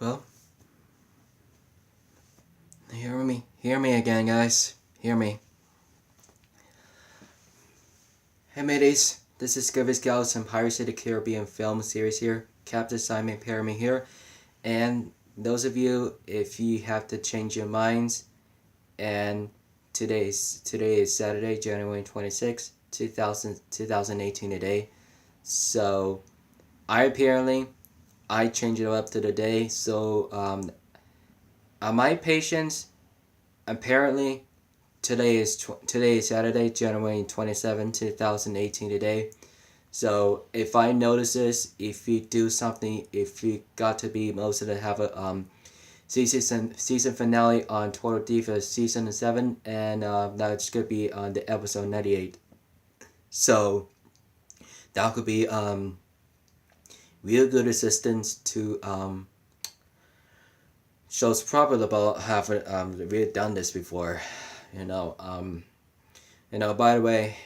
Well, hear me again, guys. Hear me. Hey, mateys. This is Govis Gals from Pirates of the Caribbean film series here. Captain Simon Perry here. And those of you, if you have to change your minds, and today is Saturday, January 26, 2018 today. So, I changed it up to the day. So, my patience, apparently, today is Saturday, January 27, 2018 today. So if I notice this, if you do something, if you got to be most of the have a season finale on Total Divas season 7, and that's gonna be on the episode 98. So that could be real good assistance to shows probably about haven't really done this before. By the way,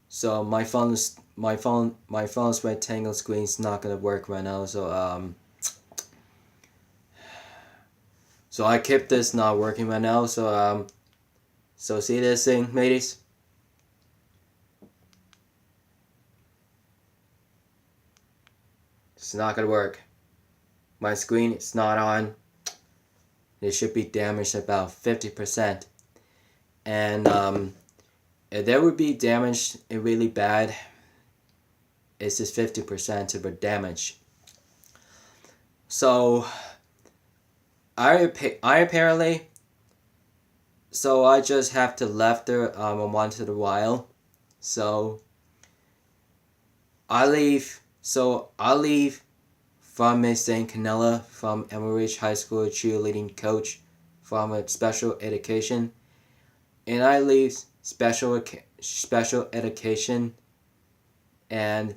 so my phone's rectangle screen's not gonna work right now, so I kept this not working right now, so see this thing, mateys? It's not gonna work. My screen is not on. It should be damaged about 50%. And if there would be damaged really bad, it's just 50% of the damage. So I just have to left there once in a while. So I leave from Miss St. Canella from Emerich High School cheerleading coach from a special education. And I leave special education. And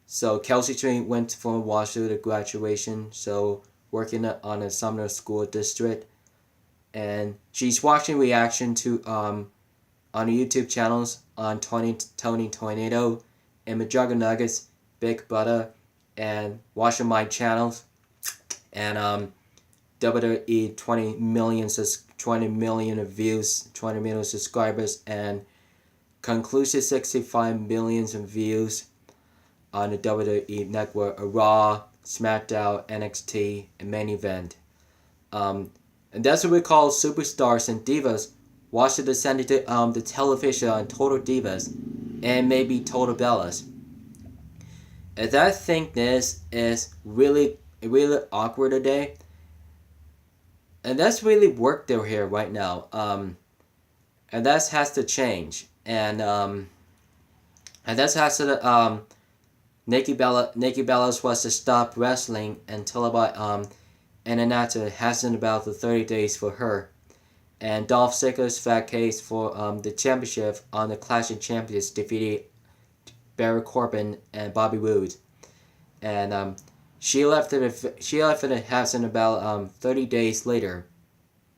so Kelsey Tree went from Washoe to graduation, so working on a summer school district. And she's watching reaction to on the YouTube channels on Tony Tornado and Majorga Nuggets, Big Butter, and watching my channels, and WWE 20 million views, 20 million subscribers, and conclusive 65 million views on the WWE Network, Raw, Smackdown, NXT, and main event. And that's what we call superstars and divas. Watch the descending to the television on Total Divas and maybe Total Bellas. And I think this is really awkward today. And that's really work they're here right now. And that has to change. And that has to Nikki Bella's was to stop wrestling until about and then after hasn't about the 30 days for her. And Dolph Ziggler's fat case for the championship on the Clash of Champions defeated Baron Corbin and Bobby Roode, and she left it hasn't about 30 days later.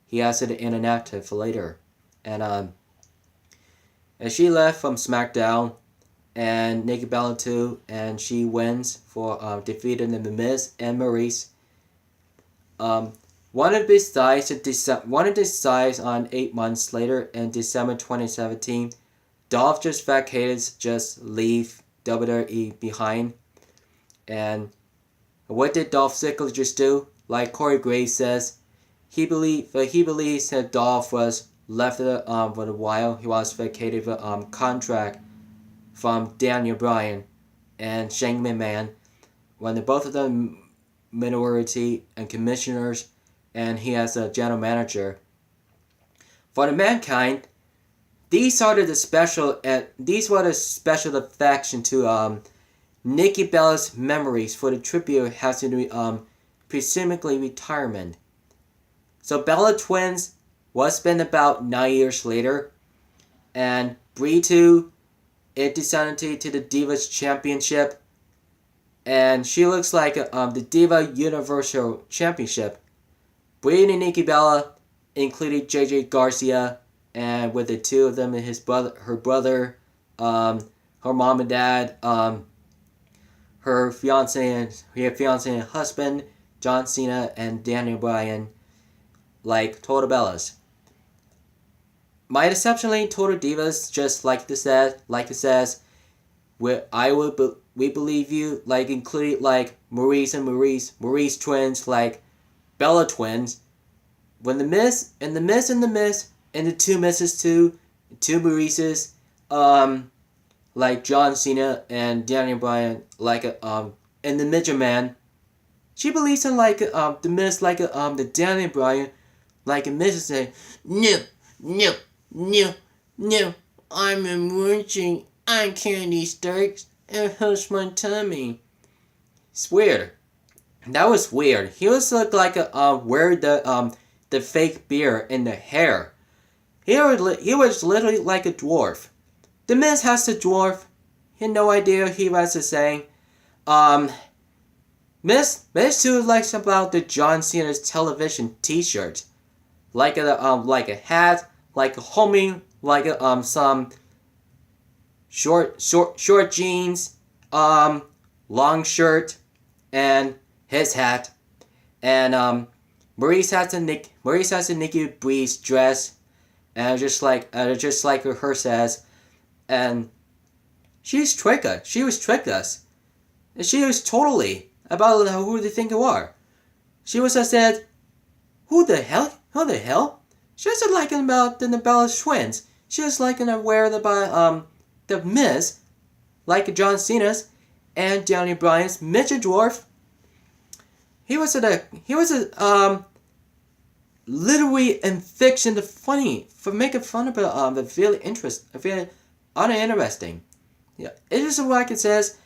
He has it inactive for later, and she left from SmackDown, and Nikki Bella too, and she wins for defeating the Miz and Maurice. One of these dies on 8 months later in December 2017. Dolph just vacated, just leave WWE behind. And what did Dolph Ziggler just do? Like Corey Graves says, he believes that Dolph was left for a while. He was vacated for contract from Daniel Bryan and Shane McMahon when they're both of them minority and commissioners, and he has a general manager. For the Mankind, these were the special affection to Nikki Bella's memories for the tribute has to do presumably retirement. So Bella Twins was spent about 9 years later, and Brie 2 it descended to the Divas Championship, and she looks like the Diva Universal Championship. Brie and Nikki Bella included JJ Garcia, and with the two of them and her brother, her mom and dad, her fiance and husband, John Cena and Daniel Bryan like Total Bellas. My exceptionally Total Divas, just like it says, we believe you, like including like Maurice and Maurice twins, like Bella twins. When the Miz and the Miz and the Miz and the two Misses two Maurices, like John Cena and Daniel Bryan, like and the Midget Man. She believes in like the Miz, like the Daniel Bryan, like a Miz say, no, I'm emerging. I candy Starks. It hurts my tummy. It's weird. That was weird. He was looked like wear the fake beard in the hair. He was literally like a dwarf. The Miz has a dwarf. He had no idea he was saying. Miz too likes about the John Cena's television T-shirt, like a hat, like a homing, like some short jeans, long shirt, and his hat, and Maurice has a Nikki Breeze dress, and just like her says, and she was tricked us, and she was totally about who they think you are. She was said, who the hell? She was like about the Bella's twins. She was like aware about the Miz, like John Cena's, and Daniel Bryan's midget dwarf. He was literally in fiction the funny for making fun of the very uninteresting. Yeah, it is like it says.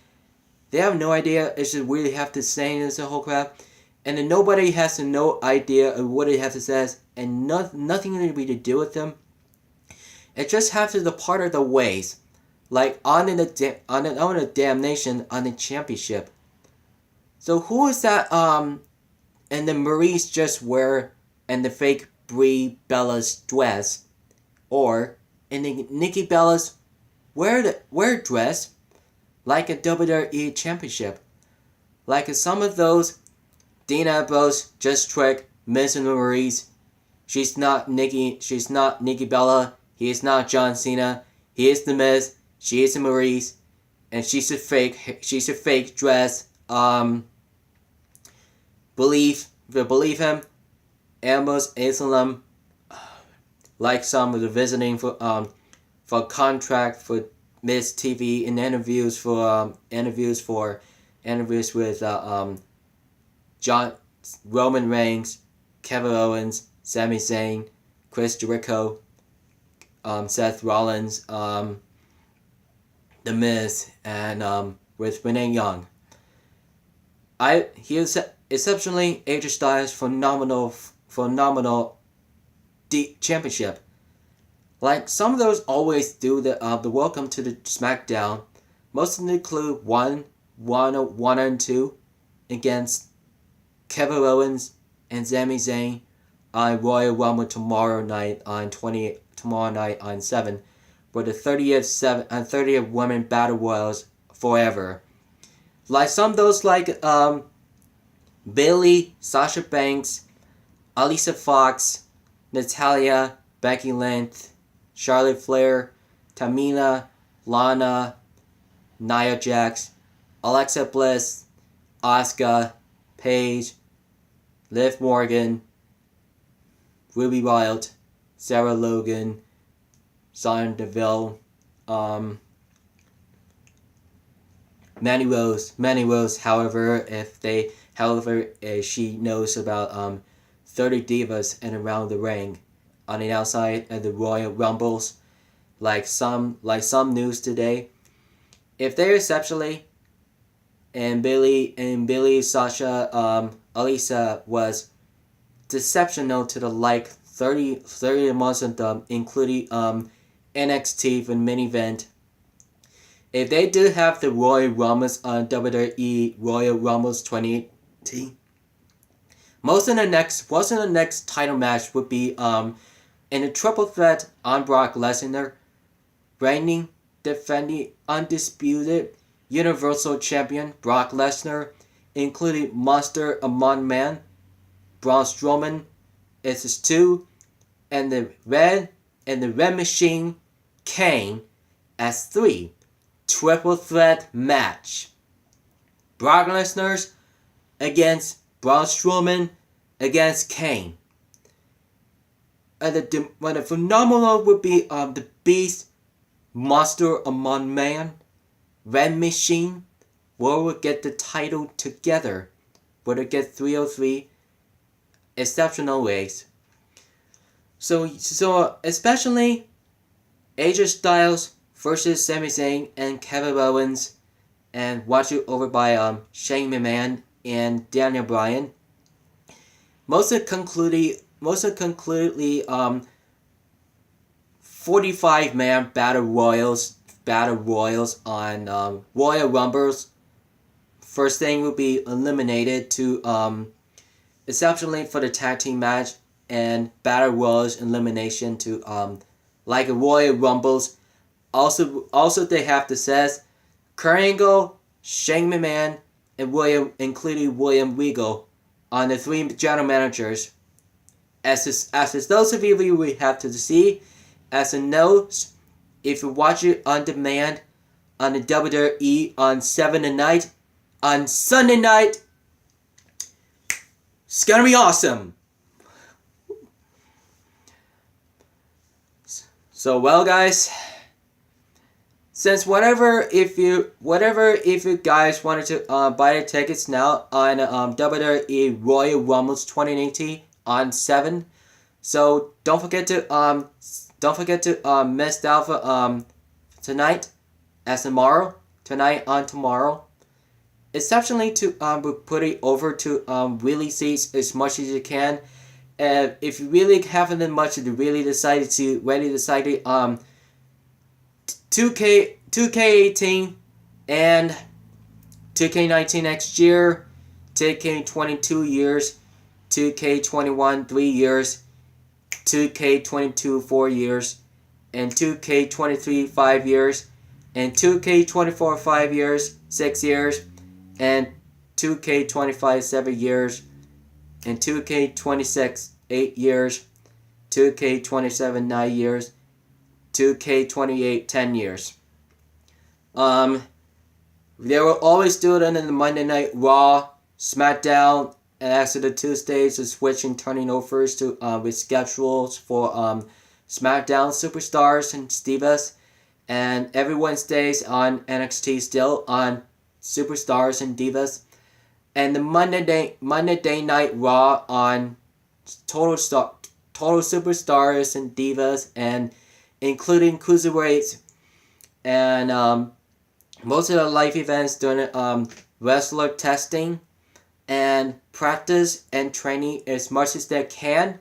They have no idea. It's just really have to say this whole crap, and then nobody has no idea of what it has to say, and nothing really to do with them. It just has to the part of the ways, like on the damnation on the championship. So who is that? And the Maurice just wear and the fake Brie Bella's dress, or in the Nikki Bella's wear dress. Like a WWE Championship. Like some of those, Dina Bros just trick Miz and Maurice. She's not Nikki Bella. He is not John Cena. He is the Miz. She is the Maurice. And she's a fake dress. Believe him. Amos Islam. Like some of the visiting for contract for Miss TV and interviews with John Roman Reigns, Kevin Owens, Sami Zayn, Chris Jericho, Seth Rollins, The Miz, and with Renee Young. He is exceptionally AJ Styles phenomenal deep championship. Like some of those always do the welcome to the Smackdown. Most of them include one and two against Kevin Owens and Sami Zayn on Royal Rumble tomorrow night on 7 for the 30th Women Battle Royals forever. Like some of those like Bayley, Sasha Banks, Alicia Fox, Natalya, Becky Lynch, Charlotte Flair, Tamina, Lana, Nia Jax, Alexa Bliss, Asuka, Paige, Liv Morgan, Ruby Riott, Sarah Logan, Sonya Deville, Mandy Rose. However, she knows about 30 divas and around the ring, on the outside of the Royal Rumbles, like some news today. If they're exceptionally, and Billy, Sasha, Alisa was exceptional to the like 30 months of them, including NXT for the main event. If they do have the Royal Rumbles on WWE Royal Rumbles 2018, most of the next title match would be in a triple threat on Brock Lesnar, reigning, defending undisputed Universal Champion Brock Lesnar, including Monster Among Men, Braun Strowman is 2, and the Red Machine, Kane, as 3. Triple threat match. Brock Lesnar against Braun Strowman against Kane. And the phenomenal would be the Beast, Monster Among Men, Red Machine will get the title together. Will it get 303 exceptional ways? So especially AJ Styles versus Sami Zayn and Kevin Owens, and watch it over by Shane McMahon and Daniel Bryan. Most of concludedly 45-man battle royals on Royal Rumbles. First thing will be eliminated to exceptionally for the tag team match, and battle royals elimination to like a Royal Rumbles. Also they have the sets Kurt Angle, Shane McMahon, and including William Regal on the 3 general managers. As those of you we have to see, as a note, if you watch it on demand on the WWE on 7 tonight, on Sunday night, it's gonna be awesome. So well, guys, since if you guys wanted to buy the tickets now on WWE Royal Rumbles 2018 on 7, so don't forget to miss out for tonight as tonight on tomorrow. Exceptionally to put it over to really seats as much as you can. And if you really haven't much to really decided 2K18 and 2K19 next year, 2K20 2 years, 2K21 3 years, 2K22 4 years, and 2K23 5 years, and 2K24 5 years 6 years, and 2K25 7 years, and 2K26 8 years, 2K27 9 years, 2K28 10 years. They will always do it in the Monday Night Raw, Smackdown, and after the Tuesdays is switching, turning over to with schedules for Smackdown Superstars and Divas, and every Wednesdays on NXT still on Superstars and Divas, and the Monday Night Raw on Total Superstars and Divas, and including Cruiserweights, and most of the live events during wrestler testing and practice and training as much as they can.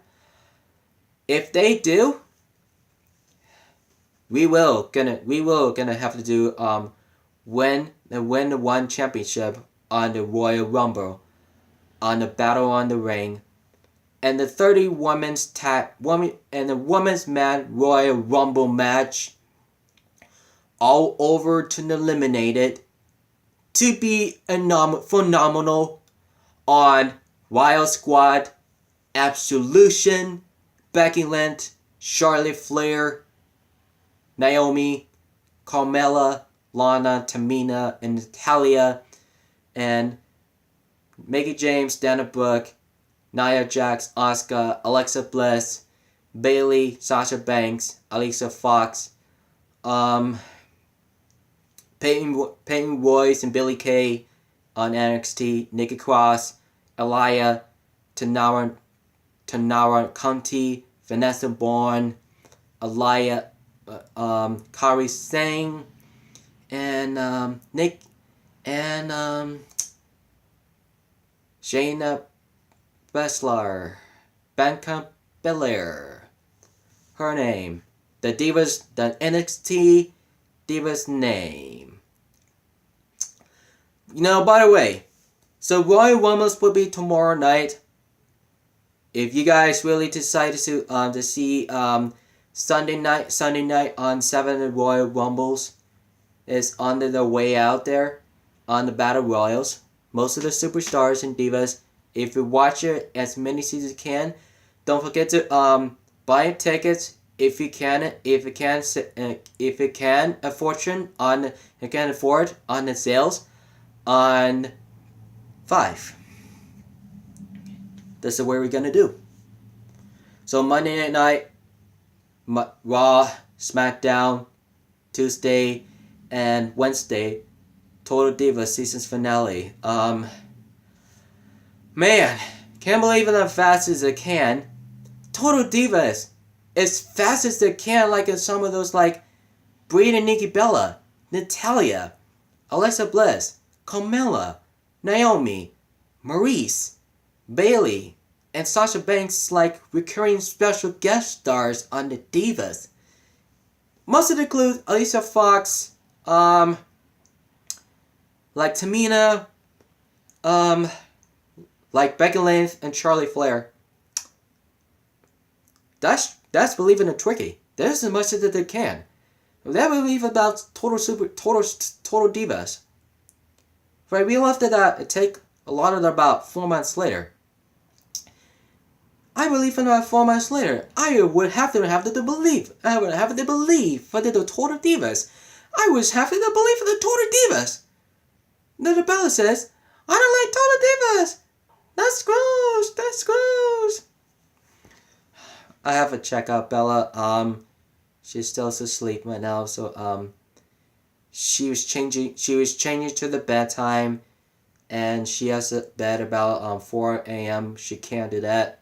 If they do, we will gonna have to do win the one championship on the Royal Rumble, on the Battle on the Ring, and the 30 women's man Royal Rumble match, all over to eliminated, to be phenomenal on Wild Squad, Absolution, Becky Lynch, Charlotte Flair, Naomi, Carmella, Lana, Tamina, and Natalia, and Mickie James, Dana Brooke, Nia Jax, Asuka, Alexa Bliss, Bayley, Sasha Banks, Alicia Fox, Peyton Royce and Billie Kay on NXT, Nikki Cross, Aliyah, Tanara Conti, Vanessa Bourne, Aliyah, Kairi Sane, and Nick, and Shayna Baszler, Bianca Belair, her name, the NXT Divas name. By the way, so Royal Rumbles will be tomorrow night. If you guys really decided to see Sunday night on 7 Royal Rumbles is on the way out there on the Battle Royals. most of the superstars and divas. If you watch it as many seasons as you can, don't forget to buy tickets if you can afford on the sales on 5. This is what we're gonna do. So Monday night, Raw, Smackdown, Tuesday, and Wednesday, Total Divas season's finale. Man, can't believe it as fast as it can. Total Divas, as fast as they can, like in some of those like Brie and Nikki Bella, Natalya, Alexa Bliss, Carmella, Naomi, Maurice, Bayley, and Sasha Banks like recurring special guest stars on the Divas. Most of it include Alicia Fox, like Tamina, like Becky Lynch and Charlotte Flair. That's believing it tricky. There's as much as they can. They believe about total divas. Right, we left it at it take a lot of it about 4 months later. I believe in about 4 months later. I would have to believe. I would have to believe for the total divas. I was having to believe for the total divas. Then the Bella says, I don't like total divas. That's gross. That's gross. I have to check out Bella. She's still asleep right now, so she was changing to the bedtime, and she has to bed about 4 a.m. She can't do that.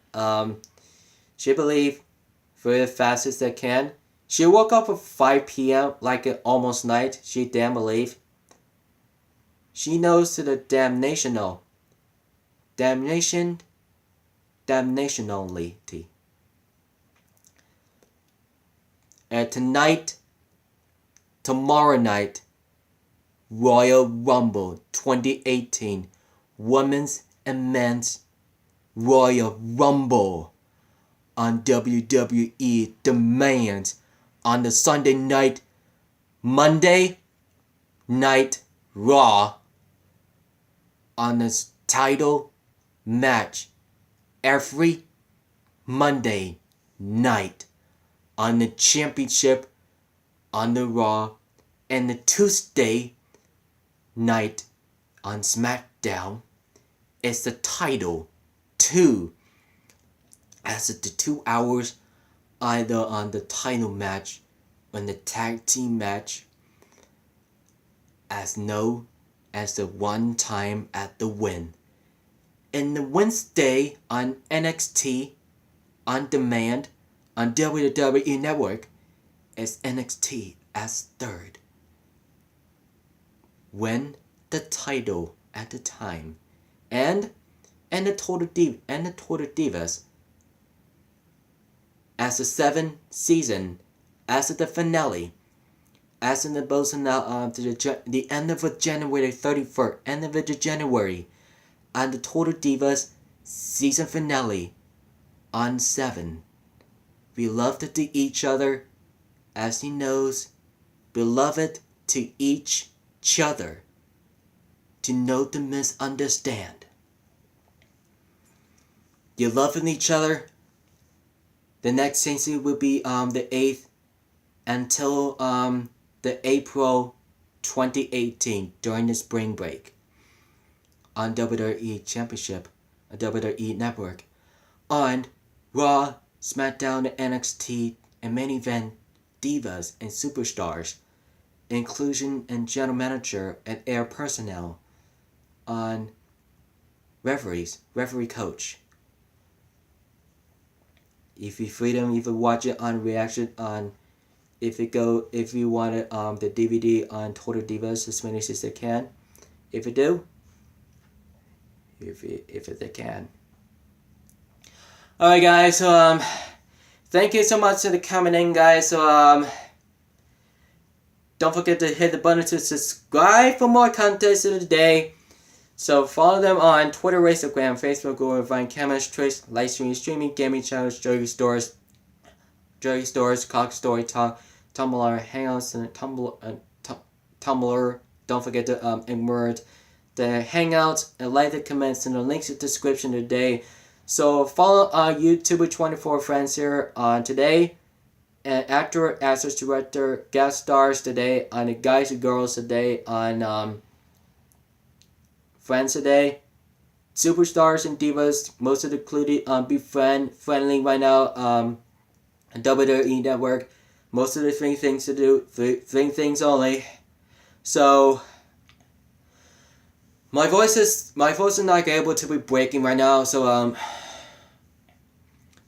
She believe for the fastest they can. She woke up at 5 p.m. like an almost night. She damn believe. She knows to the damnationality. And tomorrow night, Royal Rumble 2018, Women's and Men's Royal Rumble on WWE Demands on the Sunday night, Monday Night Raw on this title match every Monday night on the championship on the Raw, and the Tuesday night on SmackDown is the title 2 as the 2 hours either on the title match or the tag team match as known as the one time at the win. And the Wednesday on NXT on demand on WWE Network is NXT as 3rd. Win the title at the time, and the Total Divas as the 7th season, as the finale, as in the the end of January 31st, end of January, and the Total Divas season finale on 7. We loved to each other, as he knows, beloved to each other, to know to misunderstand. You're loving each other. The next season will be the 8th until the April 2018 during the spring break on WWE Championship, WWE Network, on Raw, SmackDown, NXT, and main event Divas and Superstars, inclusion and general manager and air personnel, on referee coach. If you watch it on reaction on, if you want it the DVD on Total Divas as many as they can, if they can. Alright guys, so thank you so much for coming in, guys. So don't forget to hit the button to subscribe for more content today. So follow them on Twitter, Instagram, Facebook, Google, Vine, Chemist, Twitch, live streaming, gaming channels, Joey Stores, Cock Story, Tumblr, Hangouts, and Tumblr. Don't forget to immerse the hangouts, and like the comments, and the links in the description today. So follow YouTuber 24 friends here on today. And actor, actress, director, guest stars today on the Guys and Girls today on Friends today. Superstars and Divas, most of the included be friendly right now. WWE Network, most of the three things to do, three things only. So my voice is not able to be breaking right now. So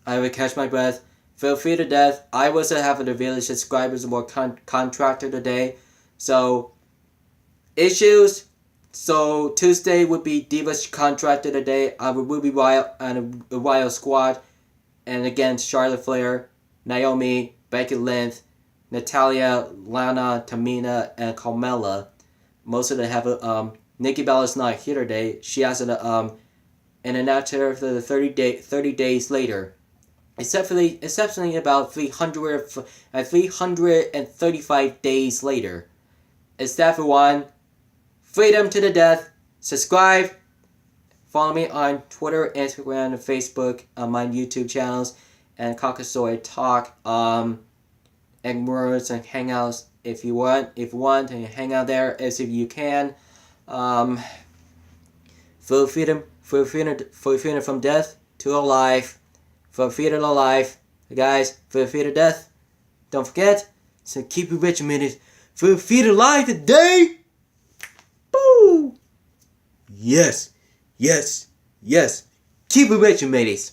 I will catch my breath. Feel free to death. I wasn't having the village subscribers more contractor today. So issues. So Tuesday would be Divas contractor today. I will be Wild and a Wild Squad, and again Charlotte Flair, Naomi, Becky Lynch, Natalia, Lana, Tamina, and Carmella. Most of them have Nikki Bella's not here today. She has an announcement for the 30 days later. Exceptionally about 335 days later. Except for one, freedom to the death. Subscribe. Follow me on Twitter, Instagram, and Facebook, on my YouTube channels, and Caucasoid Talk, and words and hangouts if you want, and hang out there as if you can. For freedom from death to alive. For freedom to life, guys, for freedom to death. Don't forget, so keep it regimented. For freedom to life today. Boo! Yes. Keep it regimented.